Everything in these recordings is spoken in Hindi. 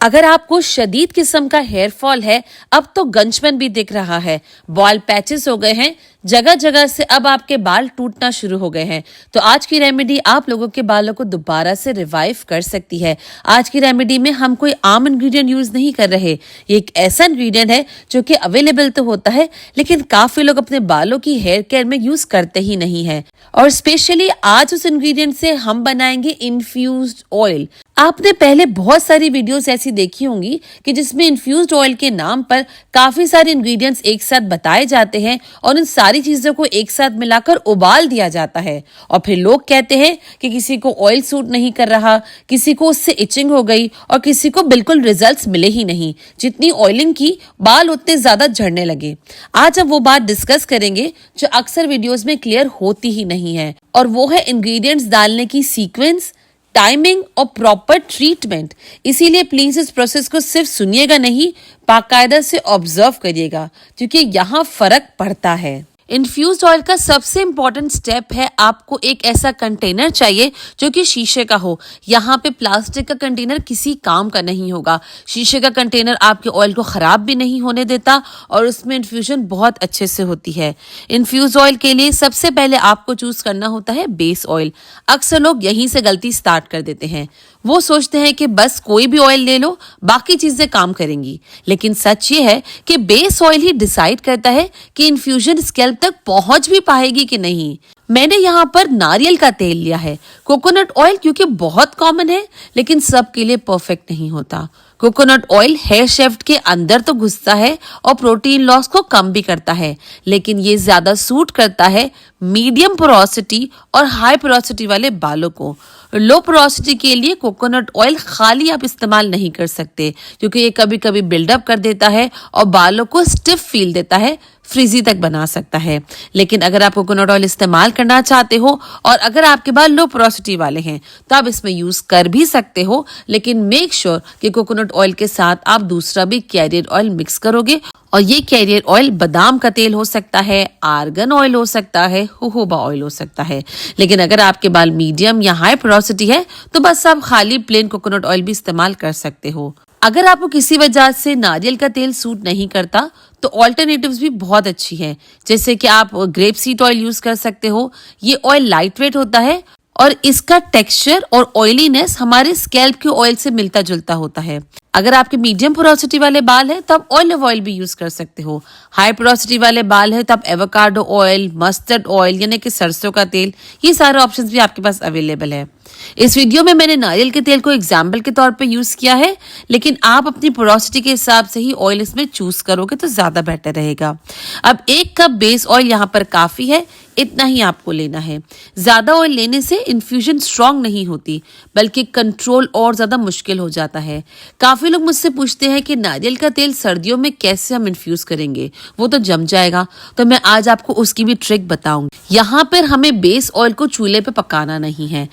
अगर आपको शदीद किस्म का हेयर फॉल है, अब तो गंजपन भी दिख रहा है, बॉल पैचेस हो गए हैं, जगह जगह से अब आपके बाल टूटना शुरू हो गए हैं, तो आज की रेमेडी आप लोगों के बालों को दोबारा से रिवाइव कर सकती है। आज की रेमेडी में हम कोई आम इंग्रेडिएंट यूज नहीं कर रहे। ये एक ऐसा इंग्रेडिएंट है जो कि अवेलेबल तो होता है, लेकिन काफी लोग अपने बालों की हेयर केयर में यूज करते ही नहीं है। और स्पेशली आज उस इंग्रेडिएंट से हम बनाएंगे इन्फ्यूज्ड ऑयल। आपने पहले बहुत सारी वीडियोस ऐसी देखी होंगी कि जिसमें इन्फ्यूज्ड ऑयल के नाम पर काफी सारे इंग्रेडिएंट्स एक साथ बताए जाते हैं और इन सारी चीजों को एक साथ मिलाकर उबाल दिया जाता है, और फिर लोग कहते हैं कि किसी को ऑयल सूट नहीं कर रहा, किसी को उससे इचिंग हो गई और किसी को बिल्कुल रिजल्ट्स मिले ही नहीं। जितनी ऑयलिंग की बाल उतने ज्यादा झड़ने लगे। आज हम वो बात डिस्कस करेंगे जो अक्सर वीडियोस में क्लियर होती ही नहीं है, और वो है इंग्रेडिएंट्स डालने की सीक्वेंस, टाइमिंग और प्रॉपर ट्रीटमेंट। इसीलिए प्लीज इस प्रोसेस को सिर्फ सुनिएगा नहीं, बाकायदा से ऑब्जर्व करिएगा, क्योंकि यहाँ फर्क पड़ता है। इन्फ्यूज्ड ऑयल का सबसे इम्पोर्टेंट स्टेप है, आपको एक ऐसा कंटेनर चाहिए जो कि शीशे का हो। यहाँ पे प्लास्टिक का कंटेनर किसी काम का नहीं होगा। शीशे का कंटेनर आपके ऑयल को खराब भी नहीं होने देता और उसमें इन्फ्यूजन बहुत अच्छे से होती है। इन्फ्यूज ऑयल के लिए सबसे पहले आपको चूज करना होता है बेस ऑयल। अक्सर लोग यहीं से गलती स्टार्ट कर देते हैं। वो सोचते हैं कि बस कोई भी ऑयल ले लो, बाकी चीजें काम करेंगी, लेकिन सच ये है कि बेस ऑयल ही डिसाइड करता है कि इन्फ्यूजन स्कैल्प तक पहुंच भी पाएगी कि नहीं। मैंने यहाँ पर नारियल का तेल लिया है। कोकोनट ऑयल क्योंकि बहुत कॉमन है, लेकिन सबके लिए परफेक्ट नहीं होता। कोकोनट ऑयल हेयर शेफ्ट के अंदर तो घुसता है और प्रोटीन लॉस को कम भी करता है, लेकिन ये ज्यादा सूट करता है मीडियम पोरोसिटी और हाई पोरोसिटी वाले बालों को। लो पोरोसिटी के लिए कोकोनट ऑयल खाली आप इस्तेमाल नहीं कर सकते, क्योंकि ये कभी कभी बिल्डअप कर देता है और बालों को स्टिफ फील देता है, फ्रीजी तक बना सकता है। लेकिन अगर आप कोकोनट ऑयल इस्तेमाल करना चाहते हो और अगर आपके बाल लो पोरोसिटी वाले हैं तो आप इसमें यूज कर भी सकते हो, लेकिन मेक श्योर कि कोकोनट ऑयल के साथ आप दूसरा भी कैरियर ऑयल मिक्स करोगे। और ये कैरियर ऑयल बादाम का तेल हो सकता है, आर्गन ऑयल हो सकता है, जोजोबा ऑयल हो सकता है। लेकिन अगर आपके बाल मीडियम या हाई पोरोसिटी है तो बस आप खाली प्लेन कोकोनट ऑयल भी इस्तेमाल कर सकते हो। अगर आपको किसी वजह से नारियल का तेल सूट नहीं करता तो ऑल्टरनेटिव्स भी बहुत अच्छी हैं, जैसे कि आप ग्रेप सीड ऑयल यूज कर सकते हो। ये ऑयल लाइट वेट होता है और इसका टेक्सचर और ऑयलीनेस हमारे स्कैल्प के ऑयल से मिलता जुलता होता है। अगर आपके मीडियम पोरोसिटी वाले बाल हैं तो आप ऑलिव ऑयल भी यूज कर सकते हो। हाई पोरोसिटी वाले बाल है तो आप एवोकाडो ऑयल, मस्टर्ड ऑयल यानी कि सरसों का तेल, ये सारे ऑप्शंस भी आपके पास अवेलेबल है। इस वीडियो में मैंने नारियल के तेल को एग्जाम्पल के तौर पे यूज किया है, लेकिन आप अपनी पोरोसिटी के हिसाब से ही ऑयल इसमें चूज करोगे तो ज्यादा बेटर रहेगा। अब 1 कप बेस ऑयल यहाँ पर काफी है, इतना ही आपको लेना है। ज्यादा ऑयल लेने से इन्फ्यूजन स्ट्रांग नहीं होती, बल्कि कंट्रोल और ज्यादा मुश्किल हो जाता है। काफी लोग मुझसे पूछते हैं कि नारियल का तेल सर्दियों में कैसे हम इन्फ्यूज करेंगे, वो तो जम जाएगा। तो मैं आज आपको उसकी भी ट्रिक बताऊंगी। यहाँ पर हमें बेस ऑयल को चूल्हे पे पकाना नहीं है।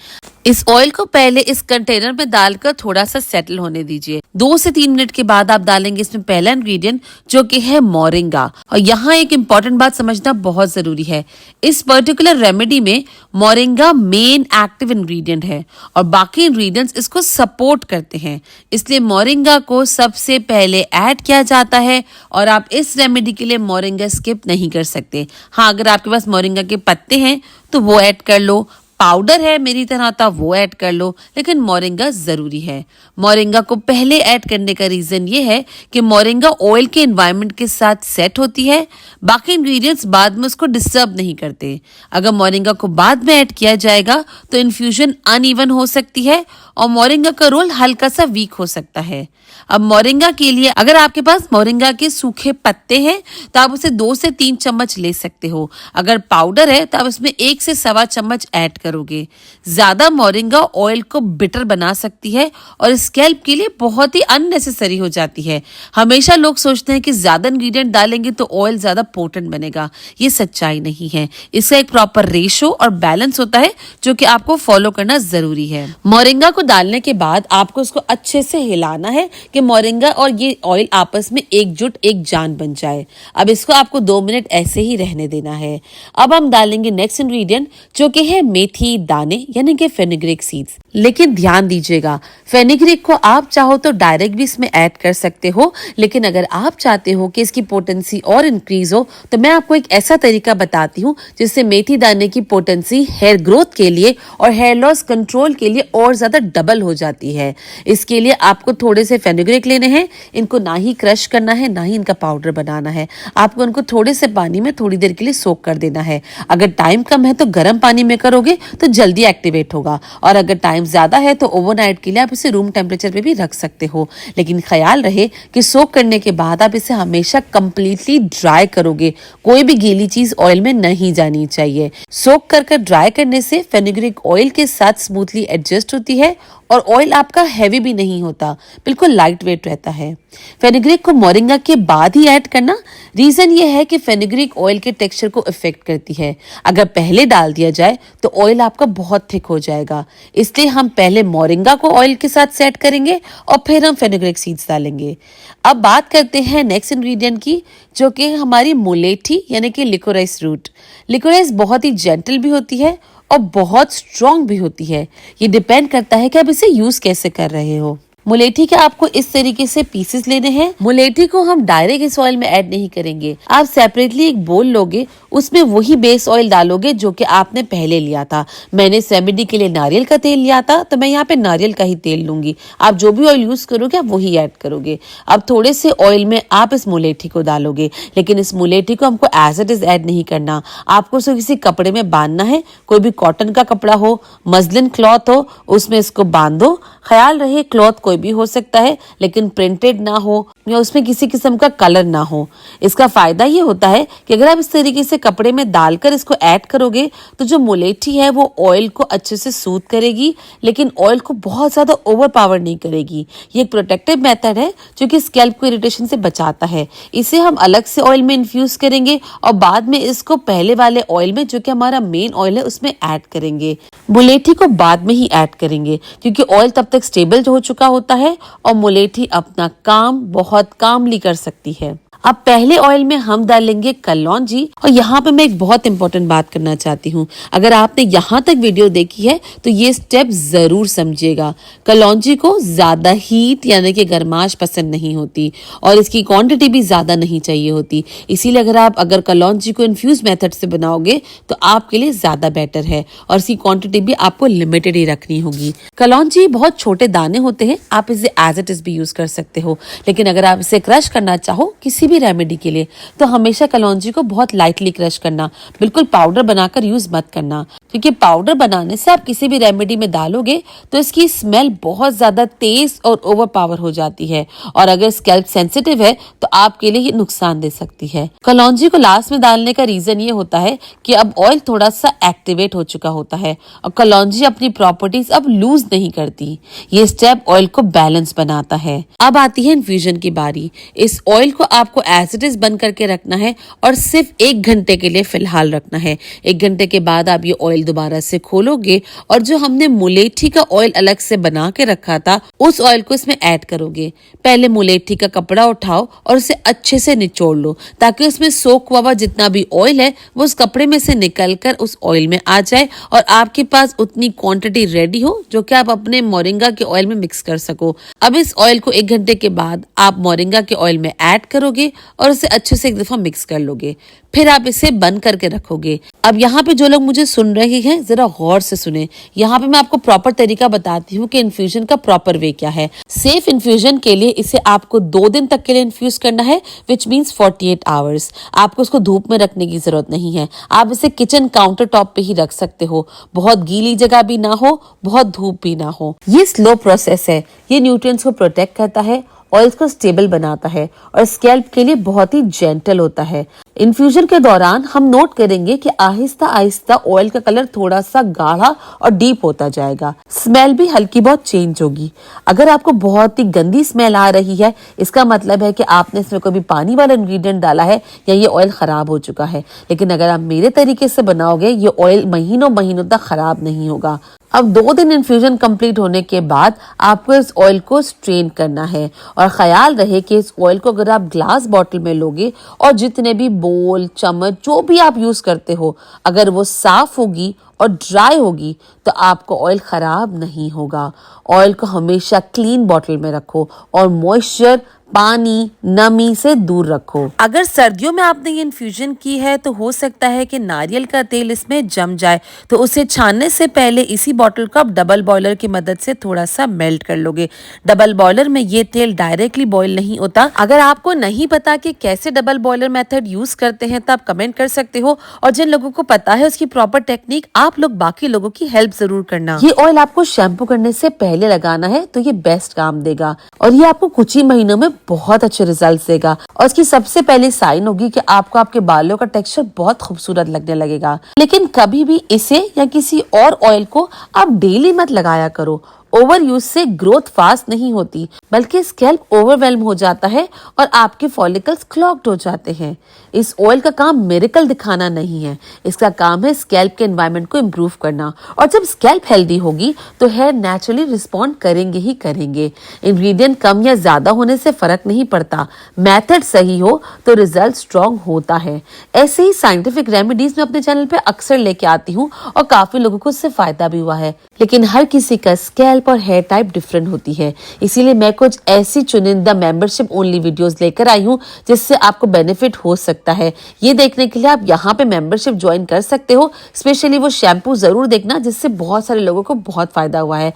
इस ऑयल को पहले इस कंटेनर में डालकर थोड़ा सा सेटल होने दीजिए। 2 से 3 मिनट के बाद आप डालेंगे इसमें पहला इंग्रेडिएंट जो कि है मोरिंगा। और यहाँ एक इम्पॉर्टेंट बात समझना बहुत जरूरी है। इस पर्टिकुलर रेमेडी में मोरिंगा मेन एक्टिव इंग्रेडिएंट है और बाकी इंग्रेडिएंट्स इसको सपोर्ट करते हैं, इसलिए मोरिंगा को सबसे पहले ऐड किया जाता है। और आप इस रेमेडी के लिए मोरिंगा स्किप नहीं कर सकते। हाँ, अगर आपके पास मोरिंगा के पत्ते हैं तो वो ऐड कर लो, पाउडर है मेरी तरह था वो ऐड कर लो, लेकिन मोरिंगा जरूरी है। मोरिंगा को पहले ऐड करने का रीजन ये है कि मोरिंगा ऑयल के एनवायरनमेंट के साथ सेट होती है, बाकी इंग्रेडिएंट्स बाद में उसको डिस्टर्ब नहीं करते। अगर मोरिंगा को बाद में ऐड किया जाएगा तो इन्फ्यूजन अनइवन हो सकती है और मोरिंगा का रोल हल्का सा वीक हो सकता है। अब मोरिंगा के लिए अगर आपके पास मोरिंगा के सूखे पत्ते हैं तो आप उसे 2 से 3 चम्मच ले सकते हो। अगर पाउडर है तो आप इसमें 1 से 1.25 चम्मच ऐड करोगे। ज्यादा मोरिंगा ऑयल को बिटर बना सकती है और स्कैल्प के लिए बहुत ही अननेसेसरी हो जाती है। हमेशा लोग सोचते हैं कि ज्यादा इंग्रेडिएंट डालेंगे तो ऑयल ज्यादा पोटेंट बनेगा, ये सच्चाई नहीं है। इसका एक प्रॉपर रेशो और बैलेंस होता है जो कि आपको फॉलो करना जरूरी है। मोरिंगा को डालने के बाद आपको उसको अच्छे से हिलाना है कि मोरिंगा और ये ऑयल आपस में एकजुट एक जान बन जाए। अब इसको आपको 2 मिनट ऐसे ही रहने देना है। अब हम डालेंगे नेक्स्ट इंग्रेडिएंट जो कि है मेथी दाने यानी कि फेनुग्रीक सीड्स। लेकिन ध्यान दीजिएगा, फेनिग्रीक को आप चाहो तो डायरेक्ट भी इसमें ऐड कर सकते हो, लेकिन अगर आप चाहते हो कि इसकी पोटेंसी और इंक्रीज हो तो मैं आपको एक ऐसा तरीका बताती हूँ जिससे मेथी दाने की पोटेंसी हेयर ग्रोथ के लिए और हेयर लॉस कंट्रोल के लिए और ज्यादा डबल हो जाती है। इसके लिए आपको थोड़े से फेनिग्रीक लेने हैं, इनको ना ही क्रश करना है ना ही इनका पाउडर बनाना है। आपको इनको थोड़े से पानी में थोड़ी देर के लिए सोक कर देना है। अगर टाइम कम है तो गर्म पानी में करोगे तो जल्दी एक्टिवेट होगा, और अगर टाइम ज्यादा है तो ओवरनाइट के लिए आप इसे रूम टेम्परेचर पे भी रख सकते हो। लेकिन ख्याल रहे कि सोक करने के बाद आप इसे हमेशा कंप्लीटली ड्राई करोगे, कोई भी गीली चीज ऑयल में नहीं जानी चाहिए। सोक कर ड्राई करने से फेनिग्रीक ऑयल के साथ स्मूथली एडजस्ट होती है और ऑयल आपका हैवी भी नहीं होता, बिल्कुल लाइट वेट रहता है। फेनिग्रीक को मोरिंगा के बाद ही ऐड करना, रीजन ये है कि फेनिग्रीक ऑयल के टेक्सचर को इफेक्ट करती है। अगर पहले डाल दिया जाए तो ऑयल आपका बहुत थिक हो जाएगा, इसलिए हम पहले मोरिंगा को ऑयल के साथ सेट करेंगे और फिर हम फेनिग्रीक सीड्स डालेंगे। अब बात करते हैं नेक्स्ट इंग्रेडिएंट की, जो कि हमारी मुलेठी यानी कि लिकोराइस रूट। लिकोराइस बहुत ही जेंटल भी होती है और बहुत स्ट्रॉन्ग भी होती है। ये डिपेंड करता है कि आप इसे यूज कैसे कर रहे हो। मुलेठी के आपको इस तरीके से पीसेस लेने हैं। मुलेठी को हम डायरेक्ट इस ऑयल में ऐड नहीं करेंगे, आप सेपरेटली एक बोल लोगे, उसमें वही बेस ऑयल डालोगे जो कि आपने पहले लिया था। मैंने रेमेडी के लिए नारियल का तेल लिया था तो मैं यहाँ पे नारियल का ही तेल लूंगी। आप जो भी ऑयल यूज करोगे आप वही ऐड करोगे। अब थोड़े से ऑयल में आप इस मुलेठी को डालोगे, लेकिन इस मुलेठी को हमको एज इट इज ऐड नहीं करना, आपको उसे किसी कपड़े में बांधना है। कोई भी कॉटन का कपड़ा हो, मसलिन क्लॉथ हो, उसमें इसको बांधो। ख्याल रहे क्लॉथ कोई भी हो सकता है, लेकिन प्रिंटेड ना हो या उसमें किसी किस्म का कलर ना हो। इसका फायदा ये होता है कि अगर आप इस तरीके से कपड़े में डालकर इसको ऐड करोगे तो जो मुलेठी है वो ऑयल को अच्छे से सूद करेगी, लेकिन ऑयल को बहुत ज्यादा ओवर पावर नहीं करेगी। ये एक प्रोटेक्टिव मेथड है जो कि स्कैल्प को इरिटेशन से बचाता है। इसे हम अलग से ऑयल में इन्फ्यूज करेंगे और बाद में इसको पहले वाले ऑयल में, जो कि हमारा मेन ऑयल है, उसमें ऐड करेंगे। मुलेठी को बाद में ही ऐड करेंगे क्योंकि ऑयल तब तक स्टेबल हो चुका होता है और मुलेठी अपना काम बहुत कामली कर सकती है। अब पहले ऑयल में हम डालेंगे कलौंजी, और यहाँ पे मैं एक बहुत इंपॉर्टेंट बात करना चाहती हूँ। अगर आपने यहाँ तक वीडियो देखी है तो ये स्टेप जरूर समझिएगा। कलौंजी को ज्यादा हीट यानी कि गर्माश पसंद नहीं होती और इसकी क्वांटिटी भी ज्यादा नहीं चाहिए होती, इसीलिए अगर कलौंजी को इन्फ्यूज मेथड से बनाओगे तो आपके लिए ज्यादा बेटर है और इसकी क्वांटिटी भी आपको लिमिटेड ही रखनी होगी। कलौंजी बहुत छोटे दाने होते हैं, आप इसे एज इट इज भी यूज कर सकते हो, लेकिन अगर आप इसे क्रश करना चाहो किसी भी रेमेडी के लिए तो हमेशा कलौंजी को बहुत लाइटली क्रश करना, बिल्कुल पाउडर बनाकर यूज मत करना, क्योंकि पाउडर बनाने से आप किसी भी रेमेडी में डालोगे तो इसकी स्मेल बहुत ज्यादा तेज और ओवर पावर हो जाती है, और अगर स्कैल्प सेंसिटिव है तो आपके लिए ये नुकसान दे सकती है। कलौंजी को लास्ट में डालने का रीजन ये होता है कि अब ऑयल थोड़ा सा एक्टिवेट हो चुका होता है और कलौंजी अपनी प्रॉपर्टीज अब लूज नहीं करती। ये स्टेप ऑयल को बैलेंस बनाता है। अब आती है इन्फ्यूजन की बारी। इस ऑयल को आपको एज इट इज बंद करके रखना है और सिर्फ 1 घंटे के लिए फिलहाल रखना है। 1 घंटे के बाद आप ये ऑयल दोबारा से खोलोगे और जो हमने मुलेठी का ऑयल अलग से बना के रखा था उस ऑयल को इसमें ऐड करोगे। पहले मुलेठी का कपड़ा उठाओ और उसे अच्छे से निचोड़ लो ताकि उसमें सोक हुआ जितना भी ऑयल है वो उस कपड़े में से निकलकर उस ऑयल में आ जाए और आपके पास उतनी क्वांटिटी रेडी हो जो कि आप अपने मोरिंगा के ऑयल में मिक्स कर सको। अब इस ऑयल को 1 घंटे के बाद आप मोरिंगा के ऑयल में ऐड करोगे और उसे अच्छे से एक दफा मिक्स कर लोगे, फिर आप इसे बंद करके रखोगे। अब यहाँ पे जो लोग मुझे सुन रहे हैं जरा गौर से सुने। यहाँ पे मैं आपको प्रॉपर तरीका बताती हूँ कि इन्फ्यूजन का प्रॉपर वे क्या है। सेफ इन्फ्यूजन के लिए इसे आपको 2 दिन तक के लिए इन्फ्यूज करना है, विच मीन्स 48 आवर्स। आपको इसको धूप में रखने की जरूरत नहीं है, आप इसे किचन काउंटर टॉप पे ही रख सकते हो। बहुत गीली जगह भी ना हो, बहुत धूप भी ना हो। ये स्लो प्रोसेस है, ये न्यूट्रिएंट्स को प्रोटेक्ट करता है, ऑयल्स को स्टेबल बनाता है और स्कैल्प के लिए बहुत ही जेंटल होता है। इन्फ्यूजन के दौरान हम नोट करेंगे कि आहिस्ता आहिस्ता ऑयल का कलर थोड़ा सा गाढ़ा और डीप होता जाएगा। स्मेल भी हल्की बहुत चेंज होगी। अगर आपको बहुत ही गंदी स्मेल आ रही है इसका मतलब है कि आपने इसमें कोई भी पानी वाला इंग्रेडिएंट डाला है या ये ऑयल खराब हो चुका है। लेकिन अगर आप मेरे तरीके से बनाओगे ये ऑयल महीनों महीनों तक खराब नहीं होगा। अब 2 दिन इन्फ्यूजन कंप्लीट होने के बाद आपको इस ऑयल को स्ट्रेन करना है और ख्याल रहे कि इस ऑयल को अगर आप ग्लास बॉटल में लोगे और जितने भी बोल, चम्मच जो भी आप यूज करते हो अगर वो साफ होगी और ड्राई होगी तो आपको ऑयल खराब नहीं होगा। ऑयल को हमेशा क्लीन बॉटल में रखो और मॉइस्चर, पानी, नमी से दूर रखो। अगर सर्दियों में आपने ये इन्फ्यूजन की है तो हो सकता है कि नारियल का तेल इसमें जम जाए, तो उसे छानने से पहले इसी बॉटल को आप डबल बॉयलर की मदद से थोड़ा सा मेल्ट कर लोगे। डबल बॉयलर में ये तेल डायरेक्टली बॉयल नहीं होता। अगर आपको नहीं पता कि कैसे डबल बॉयलर मेथड यूज करते हैं तो आप कमेंट कर सकते हो, और जिन लोगों को पता है उसकी प्रॉपर टेक्निक, आप लोग बाकी लोगों की हेल्प जरूर करना। ये ऑयल आपको शैम्पू करने से पहले लगाना है तो ये बेस्ट काम देगा और ये आपको कुछ ही महीनों में बहुत अच्छे रिजल्ट देगा। और इसकी सबसे पहली साइन होगी कि आपको आपके बालों का टेक्सचर बहुत खूबसूरत लगने लगेगा। लेकिन कभी भी इसे या किसी और ऑयल को आप डेली मत लगाया करो। ओवर यूज से ग्रोथ फास्ट नहीं होती, बल्कि स्कैल्प ओवरवेल्म हो जाता है और आपके फॉलिकल्स क्लॉग्ड हो जाते हैं। इस ऑयल का काम मिरेकल दिखाना नहीं है, इसका काम है स्कैल्प के एनवायरनमेंट को इम्प्रूव करना। और जब स्कैल्प हेल्दी होगी तो हेयर नेचुरली रिस्पॉन्ड करेंगे ही करेंगे। इंग्रेडिएंट कम या ज्यादा होने से फर्क नहीं पड़ता, मेथड सही हो तो रिजल्ट स्ट्रॉन्ग होता है। ऐसे ही साइंटिफिक रेमेडीज मैं अपने चैनल पे अक्सर लेके आती हूँ और काफी लोगों को इससे फायदा भी हुआ है। लेकिन हर किसी का स्कैल्प और हेयर टाइप डिफरेंट होती है, इसीलिए मैं कुछ ऐसी चुनिंदा मेंबरशिप ओनली वीडियोस लेकर आई हूँ जिससे आपको बेनिफिट हो सकता है। ये देखने के लिए आप यहाँ पे मेंबरशिप ज्वाइन कर सकते हो। स्पेशली वो शैम्पू जरूर देखना जिससे बहुत सारे लोगों को बहुत फायदा हुआ है।